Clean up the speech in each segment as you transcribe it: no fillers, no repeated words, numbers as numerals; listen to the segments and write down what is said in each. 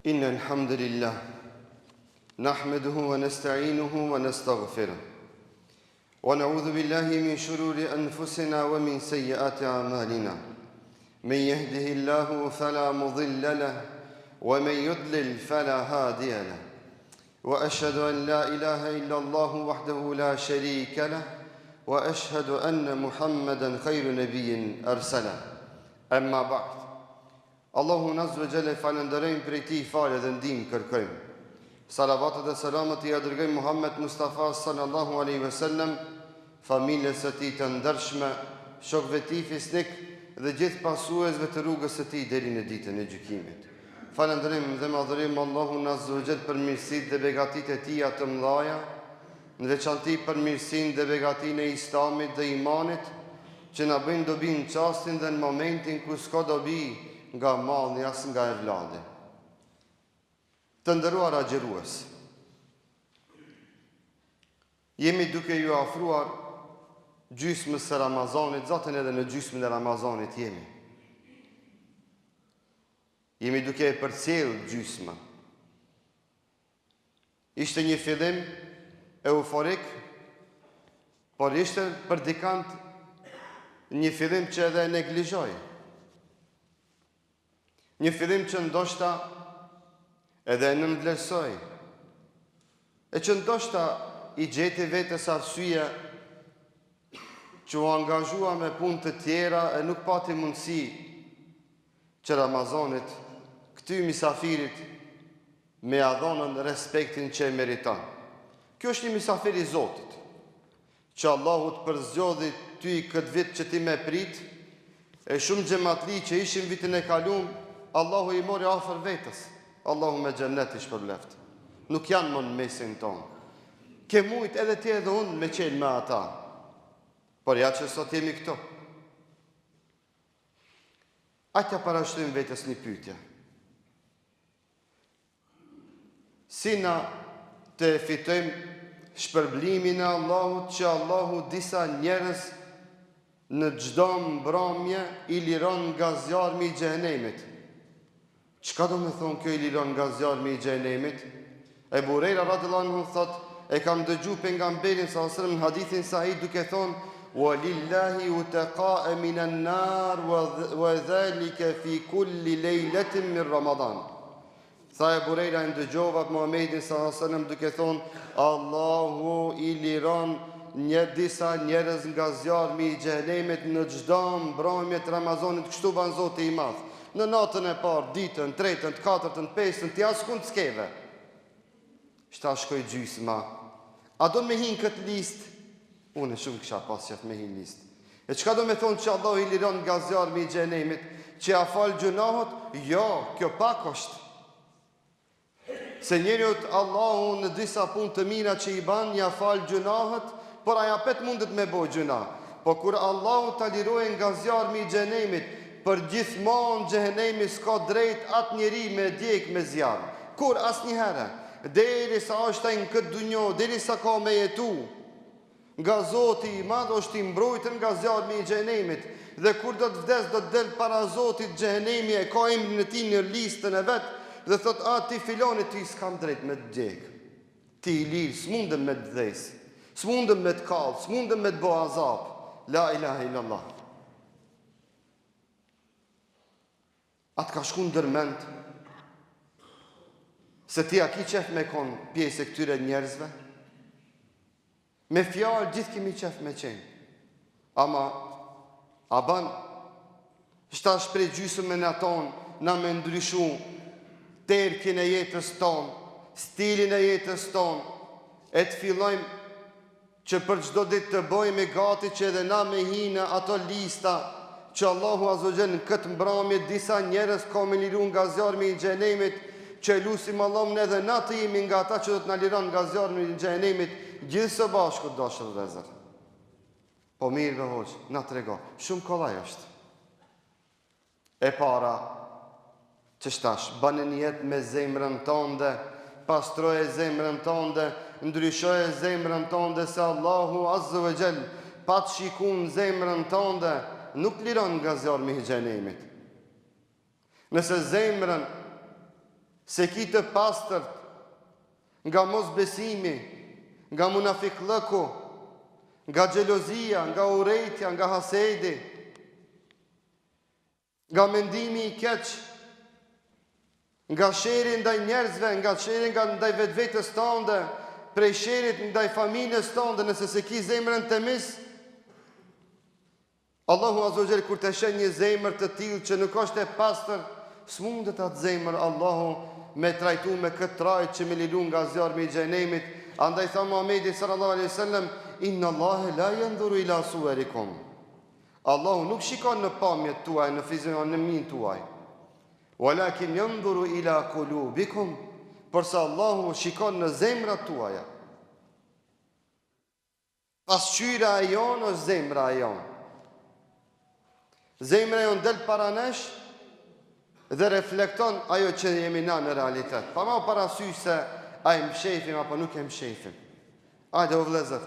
إن الحمد لله نحمده ونستعينه ونستغفره ونعوذ بالله من شرور أنفسنا ومن سيئات أعمالنا من يهده الله فلا مضل له ومن يضلل فلا هادي له وأشهد أن لا إله إلا الله وحده لا شريك له وأشهد أن محمدا خير نبي أرسله أما بعد Allahu Azza wa Jalla falenderojmë për ti falë dhe ndihmë kërkojmë. Salavatet dhe selamet i dërgojmë Muhammed Mustafa sallallahu alaihi wasallam, familjes së tij të ndershme, shokëve të tij fisnik dhe gjithë pasuesve të rrugës së tij deri në ditën e gjykimit. Falenderojmë dhe madhërim Allahun Azza wa Jalla për mirësitë dhe begatitë e tij të mëdha, në veçanti për mirësinë dhe begatinë e Islamit dhe imanit, që na bëjnë dobi në çastin dhe në momentin ku s'ka dobi nga malli as nga evladi. Të nderuar agjërues, jemi duke ju afruar gjysmës së Ramazanit, zaten edhe në gjysmën e Ramazanit jemi. Jemi duke e përcjellë gjysmën. Ishte një fillim euforik, por ishte për dikant një fillim që edhe neglizhoi. Një fillim që ndoshta edhe në vlerësoj, e që ndoshta i gjeti vetës arsye që u angazhua me punë të tjera e nuk pati mundësi që Ramazanit këty misafirit me adhonën respektin që e meriton. Kjo është një misafir i Zotit, që Allahu të përzgjodhi ty këtë vit që ti me prit, e shumë xhamatli që ishin vitin e kalum, Allahu i mori afër vetës. Allahu me xhennet i shpërbleft. Nuk janë më në mesin tonë. Ke mujt edhe ti edhe unë me qenë me ata. Por ja që sot jemi këto. Atja parashtojmë vetës një pyetje. Si na të fitojmë shpërblimin e Allahut, që Allahu disa njerëz në çdo mbrëmje i liron nga zjarmi i xhenemit. Çka do me thonë kjo i liron nga zjarmi i xhenemit? Ebu Hurajra radhiyallahu anhu thot, e kam dëgjuar pejgamberin sallallahu alaihi wasallam në hadithin sahih duke thonë: "Walillahi utaqa'a minan nar wa dhalika fi kulli laylatin min Ramadan." Tha Ebu Hurajra, ndëgjova Muhamedit sallallahu alaihi wasallam duke thonë: Allahu i liron disa njerëz nga zjarmi i xhenemit në çdo mbrëmje të Ramazanit, kështu ban Zoti i Madh. Në natën e parë, ditën, tretën, të katërtën, pesën, ti askund s'keve. Shta shkoj gjysma. A do me hinë këtë listë? Unë shumë kisha pas qef me hinë listë. E qka do me thonë që Allah i liron nga zjarmi i xhenemit, që a falë gjunahot? Jo, kjo pak është. Se njeriut Allahu në disa punë të mira që i ban, ja falë gjunahot, por aja pet mundet me bo gjunah. Po kur Allahu ta lirojë nga zjarmi i xhenemit, për gjithmonë xhenemi s'ka drejt atë njeri me djeg me zjarr. Kur asnjëherë, derisa është ai në këtë dunjë, derisa ka me jetu, nga Zoti i Madh është i mbrojtur nga zjarmi i xhenemit, dhe kur do të vdes do të del para Zotit xhenemi, e ka emrin e tij në listën e vet, dhe thot: "A ti filoni, ti s'kam drejt me të djeg. Ti i lir, s'mundem me të vdes, s'mundem me të kall, s'mundem me të bë azab." La ilaha illallah. Atë ka shku ndërmend se ti a ki qef me konë pjesë e këtyre njerëzve? Me fjalë gjithë kemi qef me qenë. Ama, a ban, shta shprej gjysëm me në tonë, na me ndryshu terkin e jetës tonë, stilin e jetës tonë, e të fillojmë që për çdo ditë të bëjmë gati që edhe na me hinë ato lista, që Allahu Azza wa Jalla në këtë mbrëmje disa njerëz ka me liru nga zjarmi i xhenemit, që lusim Allahun edhe na të jemi nga ata që do të na liron nga zjarmi i xhenemit, gjithë së bashku dashur vëllezër. Po mirë dhe hoq, na trego, shumë kollaj është. E para, që shtash, banë një jetë me zemrën tënde, pastroje zemrën tënde, ndryshoje zemrën tënde, se Allahu Azza wa Jalla pa të shikun zemrën tënde, nuk liron nga zjarmi i xhenemit. Nëse zemrën se ki të pastërt nga mosbesimi, nga munafiklëku, nga xhelozia, nga urrejtja, nga hasedi, nga mendimi i keq, nga sheri ndaj njerëzve, nga sheri ndaj vetvetes tënde, prej sherit ndaj familjes tënde, nëse se ki zemrën temiz, Allahu Azza wa Jall kur të shen një zemër të tillë që nuk është e pastër, s'mundet atë zemër Allahu me trajtu me këtë trajt që me lilu nga zjarmi i xhenemit. Andaj tha Muhamedi sallallahu alaihi wasallam, inna Allahe la yanzuru ila suwarikum. Allahu nuk shikon në pamjet tuaj, në fizionomin tuaj. Walakin yanzuru ila qulubikum, përsa Allahu shikon në zemrat tuaja. Pasqyra e jonë është zemra e jonë. Zemra jonë del para nesh dhe reflekton ajo që jemi na në realitet. Pa ma parasysh se a e mshefim apo nuk e mshefim. Ajde o vlezër,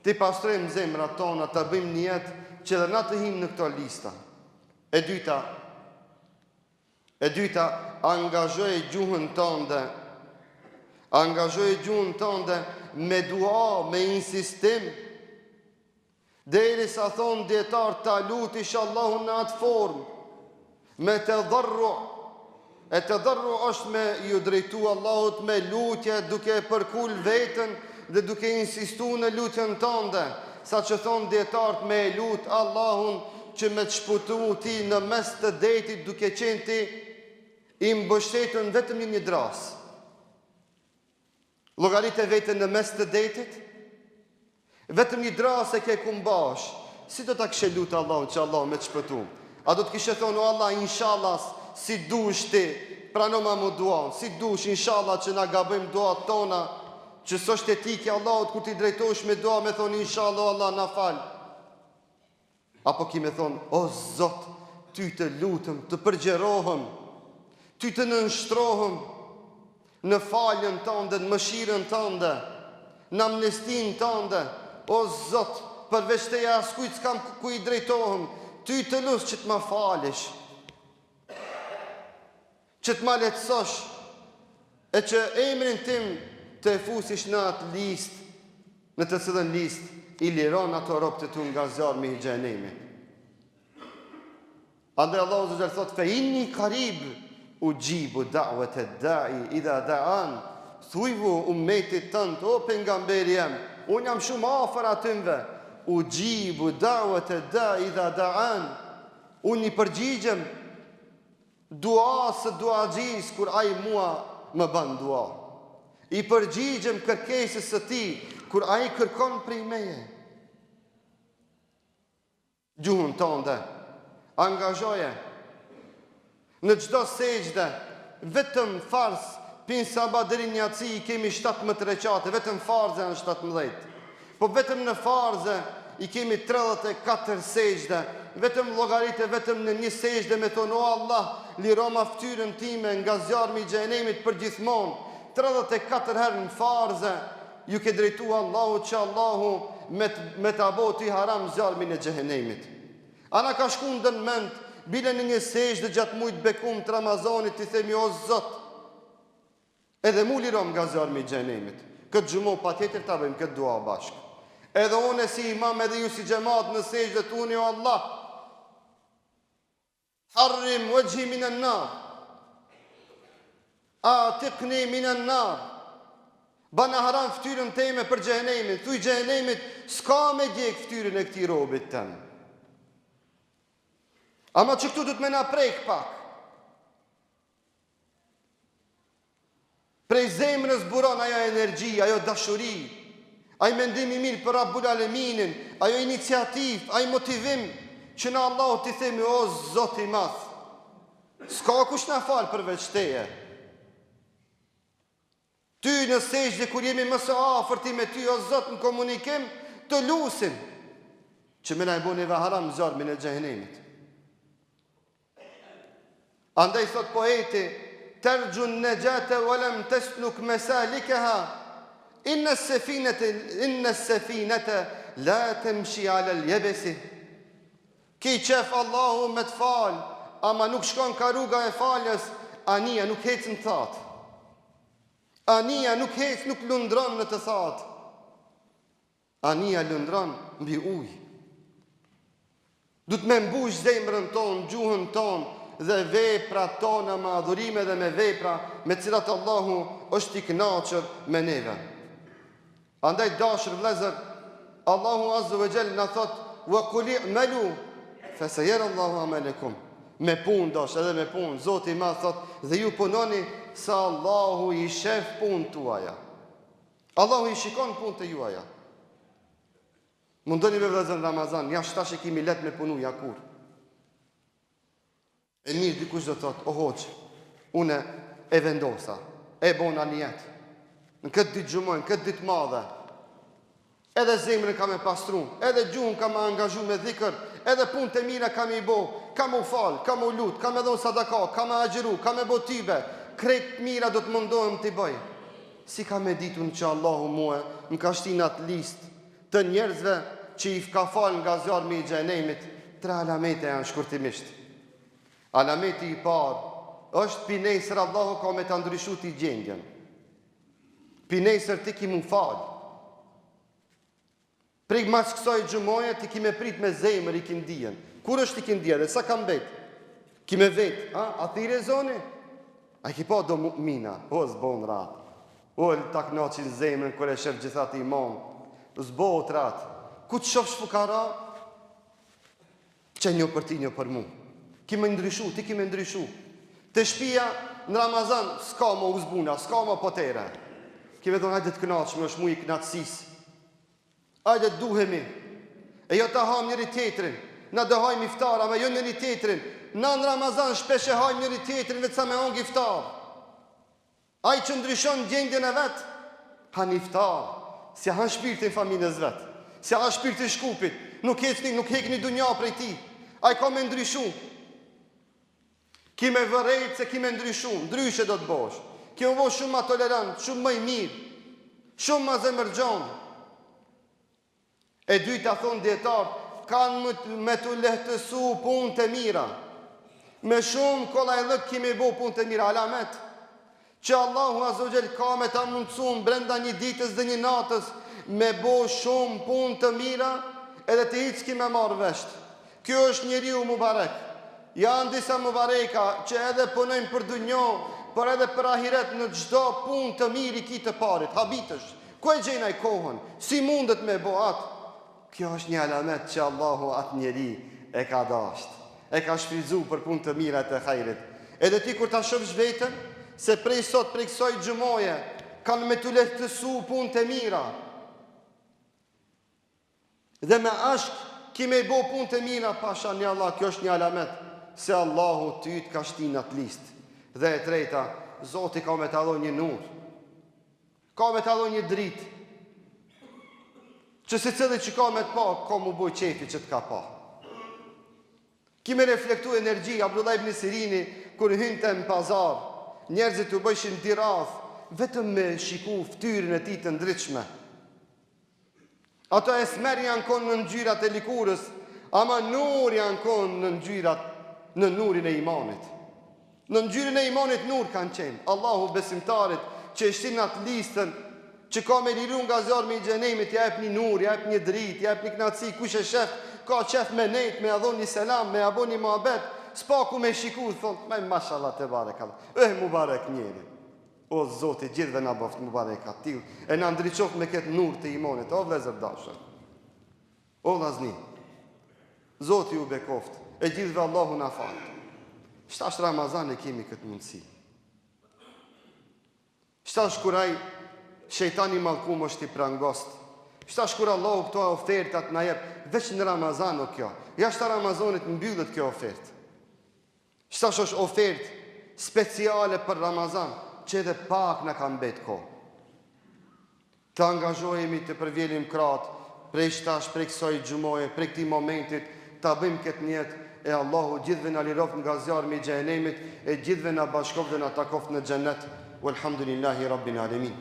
ti pastrojmë zemrat tona, të bëjmë një jetë që dhe na të him në këto lista. E dyta, angazhoj gjuhën tënde. Angazhoj gjuhën tënde me dua, me insistim, deri sa thonë djetar ta lutish Allahun në atë formë, me të dharru. E të dharru është me ju drejtu Allahut me lutje, duke përkull vetën dhe duke insistu në lutjen tënde, sa që thonë djetartë me lut Allahun që me të shputu ti në mes të detit, duke qenë ti i mbështetën vetëm një dras. Llogarit e vetën në mes të detit, vetëm një dras e ke kumbash. Si do ta kishe lutë Allahun që Allah me të shpëtu? A do të kishe thonë, o Allah, inshallah, si dush ti, prano ma mu duan, si dush, inshallah, që na gabojmë duat tona, që s'është etike Allahut kur ti drejtohesh me dua, me thonë, inshallah, Allah, na fal. Apo ki me thonë, o Zot, ty të lutëm, të përgjerohëm, ty të nënshtrohëm në faljen tënde, në mëshirën tënde, në amnestin tënde. O Zot, përveç teja askujt s'kam ku i drejtohëm, ty të lusë që të ma falish, që të ma letësosh, e që emrin tim të e fusish në atë list, në të cilën list i liron ato ropë të tu nga zjarmi i xhenemit. Andaj Allahu Azza wa Jalla thot, fe inni qarib ujibu da'wat ad-da'i idha da'an. Thujvu ummetit tënd, o pejgamberi jam, unë jam shumë afër atymve. Ujibu da'wat ad-da'i idha da'an. Unë i përgjigjem dua së duaxhis kur ai mua më bën dua. I përgjigjem kërkesës së tij kur ai kërkon prej meje. Gjuhën tënde angazhoje në çdo sejdë, vetëm farz, pin sabat deri në jaci i kemi 17 recate, vetëm farze janë 17. Po vetëm në farze i kemi 34 sejdë, vetëm llogaritë, vetëm në një sejdë me thonë, o Allah, liro ma fytyrën time nga zjarmi i xhenemit për gjithmonë. 34 herë në farze ju ke drejtu Allahu që Allahu me të aboti haram zjarmin e xhenemit. Ana ka shku ndën mend, bile në një sejdë gjatë mujt bekum të Ramazanit, i themi, o Zot, edhe mu lirom nga zjarmi i xhenemit. Këtë gjumo pa tjetër ta bëjmë këtë dua bashkë. Edhe une si imam, edhe ju si xhamat në sejdë të unë, o Allah, harrim wajhi minan nar, atiqni minan nar, bana haram fytyrën teme për xhenemin. Thuj xhenemit, s'ka me djek fytyrën e këtij robit tëm. Ama që këtu du të me na prejk pak. Prej zemrës buron ajo energji, ajo dashuri, ajo mendimi mirë për Rabbul Aleminin, ajo iniciativ, ajo motivim, që në Allah t'i themi, o Zot i madh, s'ka kush na falë përveç teje. Ty në sejdë kur jemi më së afërti me ty, o Zot, në komunikim, të lusim, që me na i buni ve haram zjarmin e xhenemit. Andaj thot poeti, tergjun nejate walem tesluk mesalikeha, inna sefinete la temshi ala ljebesi. Ki qef Allahu me të fal, ama nuk shkon ka rruga e faljes, ania nuk hecë në thatë. Ania nuk hecë, nuk lundron në të thatë. Ania lundron mbi ujë. Du të me mbush zemrën tonë, gjuhën tonë dhe vepra tona me adhurime dhe me vepra me cilat Allahu është i kënaqur me neve. Andaj dashur vëllezër, Allahu azza wa jall na thot: "Wa qul i'malu fa sayara Allahu amalakum." Me punë dosh, edhe me punë. Zoti ma thot: "Dhe ju punoni sa Allahu i shef punë tuaja." Allahu i shikon punë të juaja. Mundoni me vëllezër në Ramazan, jashtë tash e kemi let me punu jakur. E mirë dikush do thot: "O hoq, une e vendosa, e bona njet. Në këtë ditë gjumojnë, këtë ditë madhe. Edhe zemrën kam e pastru, edhe gjuhën kam e angazhu me dhikër, edhe punë të mira kam i bo, kam u falë, kam u lutë, kam e dhonë sadaka, kam e agjeru, kam e bo tybe, krejt mira do të mundohem t'i bëj." Si kam e ditun që Allahu mua më ka shtinat listë të njerëzve që i ka falë nga zjarmi i xhenemit? 3 alamete janë shkurtimisht. Alameti i parë është pinesër Allahu ka me të ndryshu t'i gjendjen. Pinesër ti ki mu falë. Prej mas kësaj gjumoje ti ki me prit me zemër i kindijen. Kur është i kindija dhe sa kam bet? Ki me vet, a ti rezoni? A i ki pa do mu'mina, o zbon ratë. O lë tak naqin zemën kër e shërë gjithat imam. Zbot ratë. Ku të shofsh fukara? Që një për ti, një për mu. Ki me ndryshu, ti ki me ndryshu. Të shpia në Ramazan s'ka më uzbuna, s'ka më potere. Ki me thonë hajde të knaqshme, është mu i knaqësis. Hajde të duhemi. E jo të ham njëri tjetrin. Na do hajmë iftara, me jo njëri tjetrin. Na në Ramazan shpesh e hajmë njëri tjetrin vetë sa me hong iftar. Ai që ndryshon gjendjen e vetë, han iftar. Si han shpirtin familjes vetë. Si han shpirtin shkupit. Nuk hekni dunja prej ti. Ai ka me ndryshu. Ki me vërejt se ki me ndryshu. Ndryshe do të bosh. Ki me bosh shumë ma tolerant, shumë më i mirë. Shumë ma zemërgjon. E dyta thonë djetarë, kanë me të lehtësu punë të mira. Me shumë kolla e lëk kime bo punë të mira. Alamet që Allahu Azogjel ka me ta mundësun brenda një ditës dhe një natës me bo shumë punë të mira edhe të hiç kime marrë veshtë. Kjo është njeriu mubarek. Janë disa mubareka që edhe punojnë për dunjo, por edhe për ahiret në çdo punë të mirë i ki të parit. Habitësh, ku e gjenaj kohën? Si mundet me bo atë? Kjo është një alamet që Allahu atë njeri e ka dashtë. E ka shfrytzu për punë të mira të hajrit. Edhe ti kur ta shofsh veten se prej sot, prej kësaj xhumoje kanë me të lehtësu punë të mira. Dhe me ashk ki me bo punë të mira, pasha një Allah, kjo është një alamet se Allahu ty të ka shtinat listë. Dhe e treta, Zoti ka me të adhon një nur. Ka me të adhon një dritë. Që se cëllë që ka me të pa, ka mu boj qefi që të ka pa. Ki me reflektu energji, Abdullah ibn Sirini, kër hynte në pazar, njerëzit u bëjshin tirath, vetëm me shiku ftyrën e ti të ndryshme. Ato esmer janë konë në ngjyrat e likurës, ama nur janë konë në ngjyrat, në nurin e imanit. Në ngjyrën e imanit nur kanë qenë. Allahu besimtarit që e shtin atë listën, që ka me liru nga zjarmi i xhenemit, ja jep një nur, ja jep një dritë, ja jep një knaci, kush e shef, ka qef me nejt, me adhon një selam, me abon një muhabet, s'pa ku me shiku, thonë, me mashallah te barek Allah. Mubarek njeri. O Zoti, gjithve na boft mubarek atil, e na ndriqoft me këtë nur të imanit, o vlezër dashën. O lazni, Zoti u bekoft, e gjithve Allahu na falë. Shtash Ramazan e kemi këtë mundësi. Shtash kuraj shejtani mallkum është i prangost. Shtash kur Allahu këto ofertat na jep, veç në Ramazan o kjo. Jashtë Ramazanit mbyllet kjo ofertë. Shtash është ofertë speciale për Ramazan, që edhe pak na ka mbet kohë. Të angazhohemi të përvjelim kratë, prej shtash, prej kësaj xhumoje, prej këtij momentit, ta bëjmë këtë njetë, e Allahu gjithve na liroft nga zjarmi i xhenemit, e gjithve na bashkoft dhe na takoft në xhennet. Walhamdulillahi rabbil alamin.